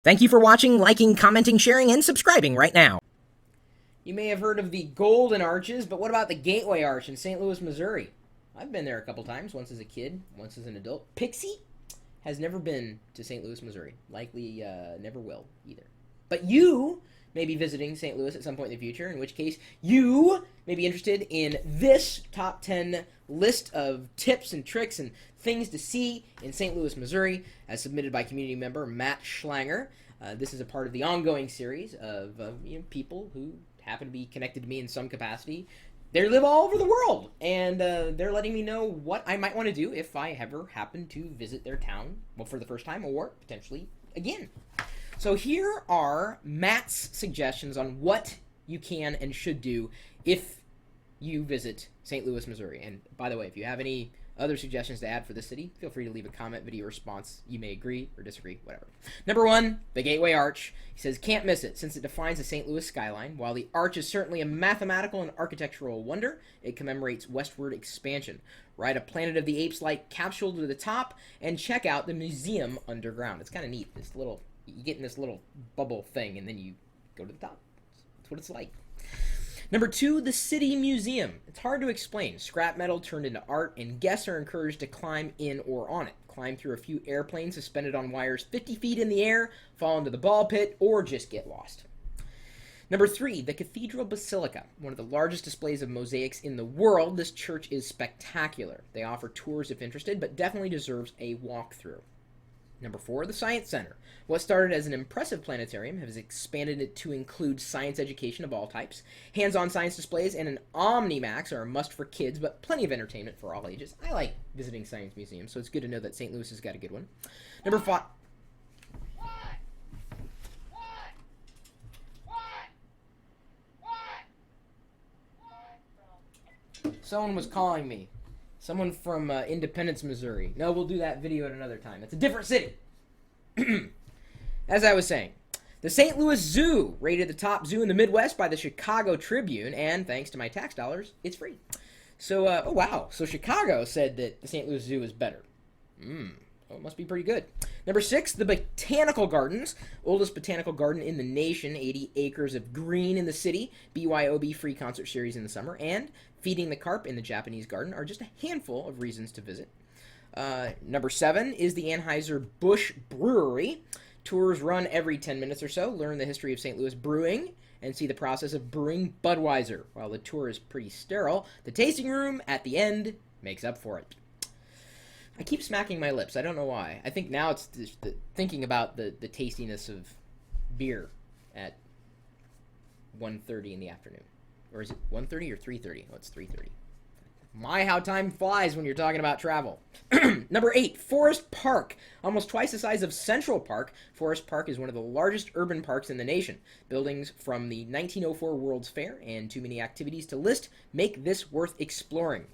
Thank you for watching, liking, commenting, sharing, and subscribing right now. You may have heard of the Golden Arches, but what about the Gateway Arch in St. Louis, Missouri? I've been there a couple times, once as a kid, once as an adult. Pixie has never been to St. Louis, Missouri. Likely never will either. But you may be visiting St. Louis at some point in the future, in which case you may be interested in this top 10 list of tips and tricks and things to see in St. Louis, Missouri, as submitted by community member Matt Schlanger. This is a part of the ongoing series of people who happen to be connected to me in some capacity. They live all over the world, and they're letting me know what I might want to do if I ever happen to visit their town, well, for the first time or potentially again. So here are Matt's suggestions on what you can and should do if you visit St. Louis, Missouri. And by the way, if you have any other suggestions to add for the city, feel free to leave a comment, video response. You may agree or disagree, whatever. Number 1, the Gateway Arch. He says, can't miss it since it defines the St. Louis skyline. While the arch is certainly a mathematical and architectural wonder, it commemorates westward expansion. Ride a Planet of the Apes-like capsule to the top and check out the museum underground. It's kind of neat. This little, you get in this little bubble thing and then you go to the top. That's what it's like. Number 2, the City Museum. It's hard to explain. Scrap metal turned into art, and guests are encouraged to climb in or on it. Climb through a few airplanes suspended on wires 50 feet in the air, fall into the ball pit, or just get lost. Number 3, the Cathedral Basilica. One of the largest displays of mosaics in the world, this church is spectacular. They offer tours if interested, but definitely deserves a walkthrough. Number 4, the Science Center. What started as an impressive planetarium has expanded it to include science education of all types. Hands-on science displays and an Omnimax are a must for kids, but plenty of entertainment for all ages. I like visiting science museums, so it's good to know that St. Louis has got a good one. Number 5... Someone was calling me. Someone from Independence, Missouri. No, we'll do that video at another time. It's a different city. As I was saying, the St. Louis Zoo, rated the top zoo in the Midwest by the Chicago Tribune, and thanks to my tax dollars, it's free. So, oh wow, so Chicago said that the St. Louis Zoo is better. Well, it must be pretty good. Number 6, the Botanical Gardens. Oldest botanical garden in the nation, 80 acres of green in the city, BYOB free concert series in the summer, and feeding the carp in the Japanese garden are just a handful of reasons to visit. Number 7 is the Anheuser-Busch Brewery. Tours run every 10 minutes or so. Learn the history of St. Louis brewing and see the process of brewing Budweiser. While the tour is pretty sterile, the tasting room at the end makes up for it. I keep smacking my lips. I don't know why. I think now it's just thinking about the tastiness of beer at 1:30 in the afternoon. Or is it 1:30 or 3:30? Oh, it's 3:30. My, how time flies when you're talking about travel. Number 8, Forest Park. Almost twice the size of Central Park, Forest Park is one of the largest urban parks in the nation. Buildings from the 1904 World's Fair and too many activities to list make this worth exploring.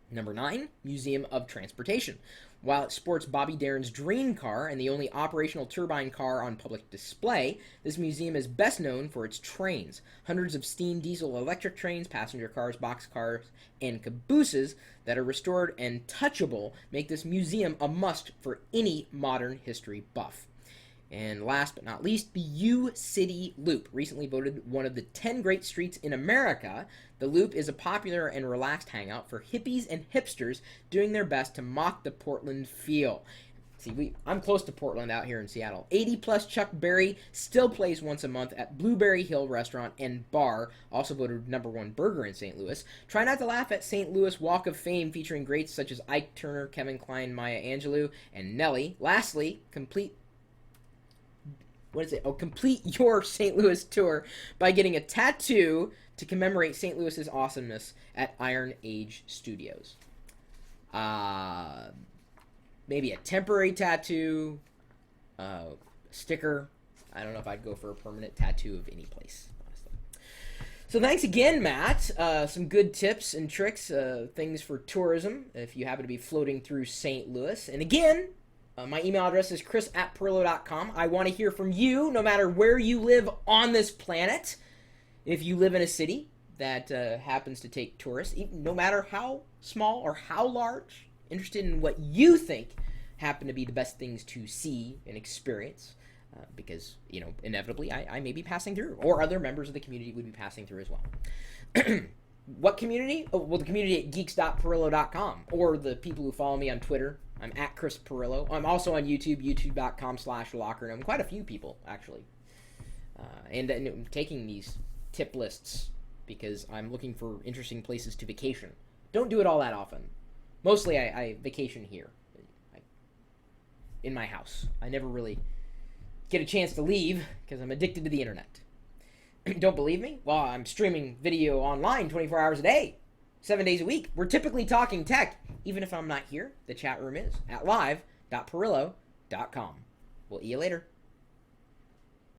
Number 9, Museum of Transportation. While it sports Bobby Darin's dream car and the only operational turbine car on public display, this museum is best known for its trains. Hundreds of steam, diesel, electric trains, passenger cars, boxcars, and cabooses that are restored and touchable make this museum a must for any modern history buff. And last but not least, the U-City Loop. Recently voted one of the 10 great streets in America, the Loop is a popular and relaxed hangout for hippies and hipsters doing their best to mock the Portland feel. See, I'm close to Portland out here in Seattle. 80-plus Chuck Berry still plays once a month at Blueberry Hill Restaurant and Bar, also voted #1 burger in St. Louis. Try not to laugh at St. Louis Walk of Fame featuring greats such as Ike Turner, Kevin Kline, Maya Angelou, and Nelly. Lastly, complete your St. Louis tour by getting a tattoo to commemorate St. Louis's awesomeness at Iron Age Studios. Maybe a temporary tattoo, sticker. I don't know if I'd go for a permanent tattoo of any place, honestly. So thanks again, Matt. Some good tips and tricks, things for tourism if you happen to be floating through St. Louis. And again, my email address is chris@pirillo.com. I want to hear from you, no matter where you live on this planet. If you live in a city that happens to take tourists, no matter how small or how large, interested in what you think happen to be the best things to see and experience. because, inevitably I may be passing through, or other members of the community would be passing through as well. What community? Oh, well, the community at geeks.pirillo.com, or the people who follow me on Twitter. I'm at Chris Pirillo. I'm also on YouTube, youtube.com/lockerroom. Quite a few people, actually. And I'm taking these tip lists because I'm looking for interesting places to vacation. Don't do it all that often. Mostly I vacation here, in my house. I never really get a chance to leave because I'm addicted to the internet. Don't believe me? Well, I'm streaming video online 24 hours a day, 7 days a week. We're typically talking tech. Even if I'm not here, the chat room is at live.pirillo.com. We'll see you later.